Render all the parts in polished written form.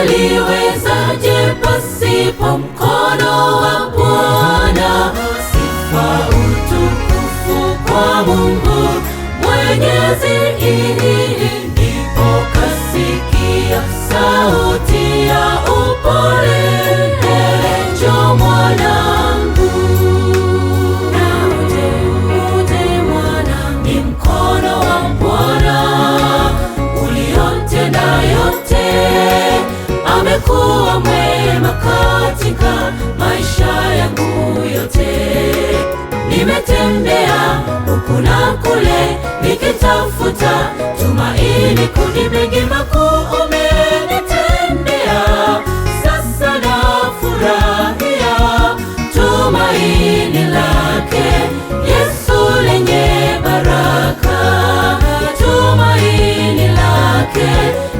Ningeliwezaje pasipo mkono wa Bwana? Sifa utukufu kwa Mungu Mwenyezi. Ndipo kasikia sauti ya upole, njoo mwanangu. Na uje mwana, ni mkono wa Bwana uliotenda yote. Amekuwa mwema katika maisha yangu yote. Nimetembea huku na kule nikitafuta tumaini, kundi mengi makuu umenitendea. Sasa nafurahia tumaini lake Yesu lenye baraka. Tumaini lake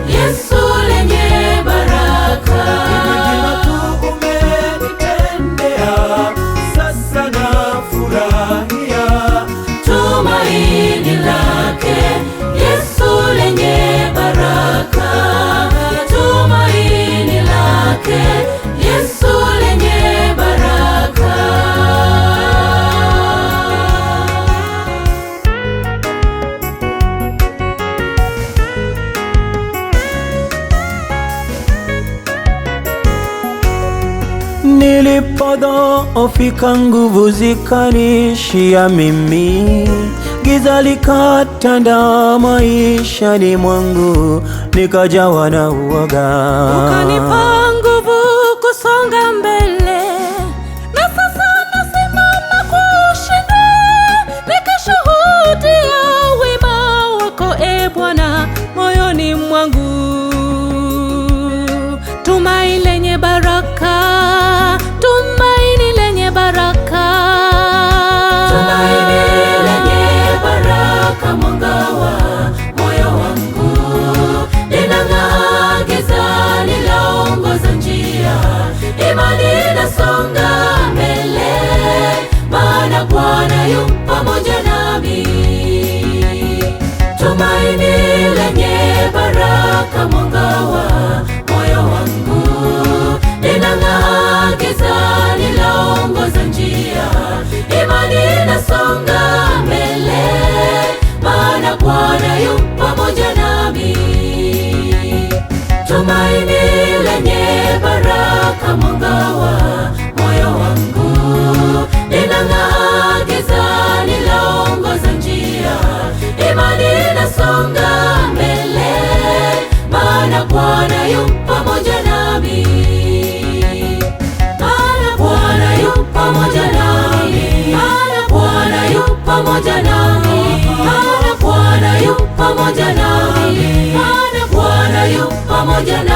Yesu lenye baraka. Tumaini lake Yesu lenye baraka. Tumaini lake Yesu lenye baraka. Nilipodhoofika nguvu zikanishia mimi, giza likatanda maishani mwangu, nikajawa na uoga. Ukanipa nguvu kusonga mbele, na sasa nasimama kwa ushindi, nikishuhudia wema wako e Bwana moyoni mwangu. Tumaini lenye baraka, tumaini lenye baraka, tumaini lenye baraka, mwanga wa moyo wangu. Linang'aa gizani, laongoza njia, imani nasonga mbele, maana Bwana yu pamoja nami. Tumaini lenye baraka, mwanga wa moyo wangu. Linang'aa gizani, laongoza njia, imani nasonga mbele, maana Bwana yu pamoja nami. Tumaini lenye baraka, mwanga wa moyo wangu. Linang'aa gizani, laongoza njia, imani nasonga mbele, maana Bwana yu pamoja nami. Maana Bwana yu pamoja nami. Maana Bwana yu pamoja nami. Maana Bwana yu pamoja nami. Maana Bwana yu pamoja nami.